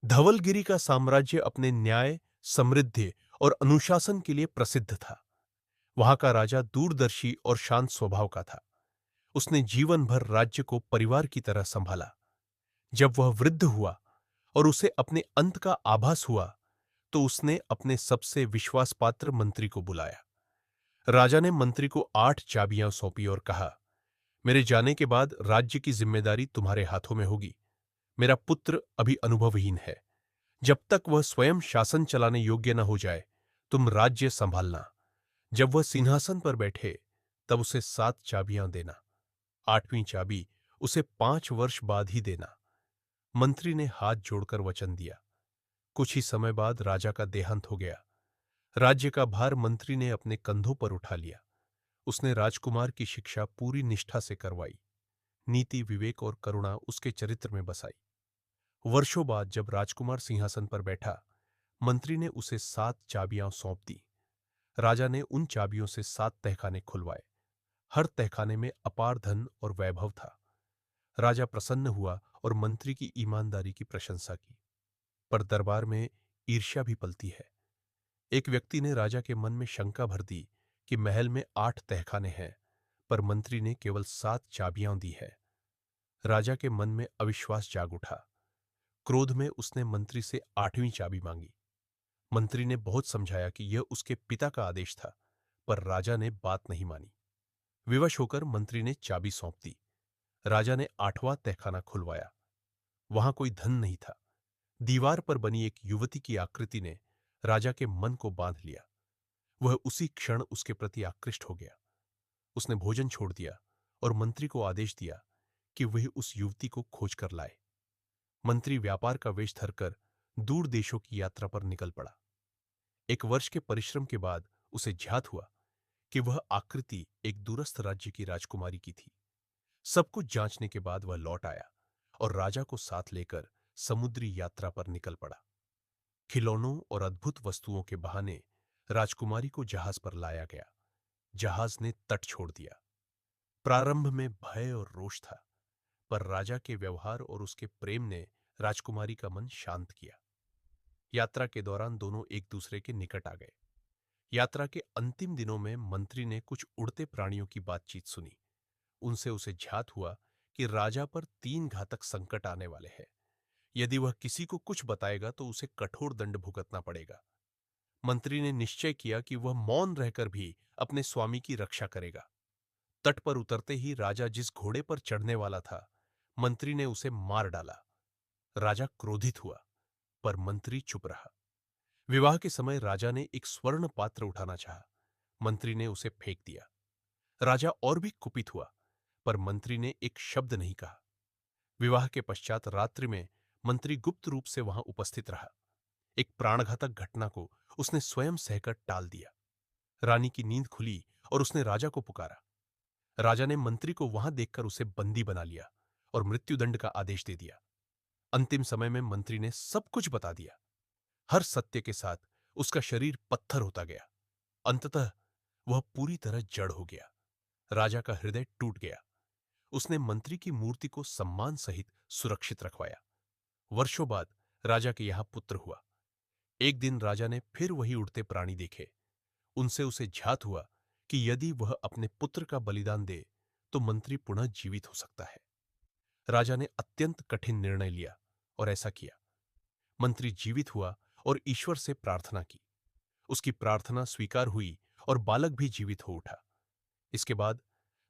धवलगिरी का साम्राज्य अपने न्याय, समृद्धि और अनुशासन के लिए प्रसिद्ध था। वहां का राजा दूरदर्शी और शांत स्वभाव का था। उसने जीवन भर राज्य को परिवार की तरह संभाला। जब वह वृद्ध हुआ और उसे अपने अंत का आभास हुआ, तो उसने अपने सबसे विश्वासपात्र मंत्री को बुलाया। राजा ने मंत्री को 8 चाबियां सौंपी और कहा, मेरे जाने के बाद राज्य की जिम्मेदारी तुम्हारे हाथों में होगी। मेरा पुत्र अभी अनुभवहीन है। जब तक वह स्वयं शासन चलाने योग्य न हो जाए, तुम राज्य संभालना। जब वह सिंहासन पर बैठे, तब उसे 7 चाबियां देना। 8वीं चाबी उसे 5 वर्ष बाद ही देना। मंत्री ने हाथ जोड़कर वचन दिया। कुछ ही समय बाद राजा का देहांत हो गया। राज्य का भार मंत्री ने अपने कंधों पर उठा लिया। उसने राजकुमार की शिक्षा पूरी निष्ठा से करवाई। नीति, विवेक और करुणा उसके चरित्र में बसाई। वर्षों बाद जब राजकुमार सिंहासन पर बैठा, मंत्री ने उसे 7 चाबियां सौंप दी। राजा ने उन चाबियों से 7 तहखाने खुलवाए। हर तहखाने में अपार धन और वैभव था। राजा प्रसन्न हुआ और मंत्री की ईमानदारी की प्रशंसा की। पर दरबार में ईर्ष्या भी पलती है। एक व्यक्ति ने राजा के मन में शंका भर दी कि महल में 8 तहखाने हैं, पर मंत्री ने केवल 7 चाबियां दी है। राजा के मन में अविश्वास जाग उठा। क्रोध में उसने मंत्री से 8वीं चाबी मांगी। मंत्री ने बहुत समझाया कि यह उसके पिता का आदेश था, पर राजा ने बात नहीं मानी। विवश होकर मंत्री ने चाबी सौंप दी। राजा ने 8वां तहखाना खुलवाया। वहां कोई धन नहीं था। दीवार पर बनी एक युवती की आकृति ने राजा के मन को बांध लिया। वह उसी क्षण उसके प्रति आकृष्ट हो गया। उसने भोजन छोड़ दिया और मंत्री को आदेश दिया कि वह उस युवती को खोज कर लाए। मंत्री व्यापार का वेश धरकर दूर देशों की यात्रा पर निकल पड़ा। 1 वर्ष के परिश्रम के बाद उसे ज्ञात हुआ कि वह आकृति एक दूरस्थ राज्य की राजकुमारी की थी। सब कुछ जांचने के बाद वह लौट आया और राजा को साथ लेकर समुद्री यात्रा पर निकल पड़ा। खिलौनों और अद्भुत वस्तुओं के बहाने राजकुमारी को जहाज पर लाया गया। जहाज ने तट छोड़ दिया। प्रारंभ में भय और रोष था, पर राजा के व्यवहार और उसके प्रेम ने राजकुमारी का मन शांत किया। यात्रा के दौरान दोनों एक दूसरे के निकट आ गए। यात्रा के अंतिम दिनों में मंत्री ने कुछ उड़ते प्राणियों की बातचीत सुनी। उनसे उसे ज्ञात हुआ कि राजा पर 3 घातक संकट आने वाले हैं। यदि वह किसी को कुछ बताएगा तो उसे कठोर दंड भुगतना पड़ेगा। मंत्री ने निश्चय किया कि वह मौन रहकर भी अपने स्वामी की रक्षा करेगा। तट पर उतरते ही राजा जिस घोड़े पर चढ़ने वाला था, मंत्री ने उसे मार डाला। राजा क्रोधित हुआ, पर मंत्री चुप रहा। विवाह के समय राजा ने एक स्वर्ण पात्र उठाना चाहा। मंत्री ने उसे फेंक दिया। राजा और भी कुपित हुआ, पर मंत्री ने एक शब्द नहीं कहा। विवाह के पश्चात रात्रि में मंत्री गुप्त रूप से वहां उपस्थित रहा। एक प्राणघातक घटना को उसने स्वयं सहकर टाल दिया। रानी की नींद खुली और उसने राजा को पुकारा। राजा ने मंत्री को वहां देखकर उसे बंदी बना लिया और मृत्युदंड का आदेश दे दिया। अंतिम समय में मंत्री ने सब कुछ बता दिया। हर सत्य के साथ उसका शरीर पत्थर होता गया। अंततः वह पूरी तरह जड़ हो गया। राजा का हृदय टूट गया। उसने मंत्री की मूर्ति को सम्मान सहित सुरक्षित रखवाया। वर्षों बाद राजा के यहां पुत्र हुआ। एक दिन राजा ने फिर वही उड़ते प्राणी देखे। उनसे उसे ज्ञात हुआ कि यदि वह अपने पुत्र का बलिदान दे तो मंत्री पुनः जीवित हो सकता है। राजा ने अत्यंत कठिन निर्णय लिया और ऐसा किया। मंत्री जीवित हुआ और ईश्वर से प्रार्थना की। उसकी प्रार्थना स्वीकार हुई और बालक भी जीवित हो उठा। इसके बाद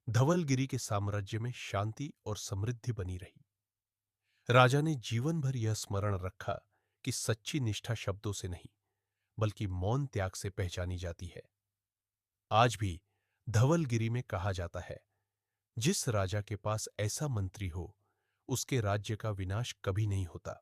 धवलगिरी के साम्राज्य में शांति और समृद्धि बनी रही। राजा ने जीवन भर यह स्मरण रखा कि सच्ची निष्ठा शब्दों से नहीं, बल्कि मौन त्याग से पहचानी जाती है। आज भी धवलगिरी में कहा जाता है, जिस राजा के पास ऐसा मंत्री हो, उसके राज्य का विनाश कभी नहीं होता।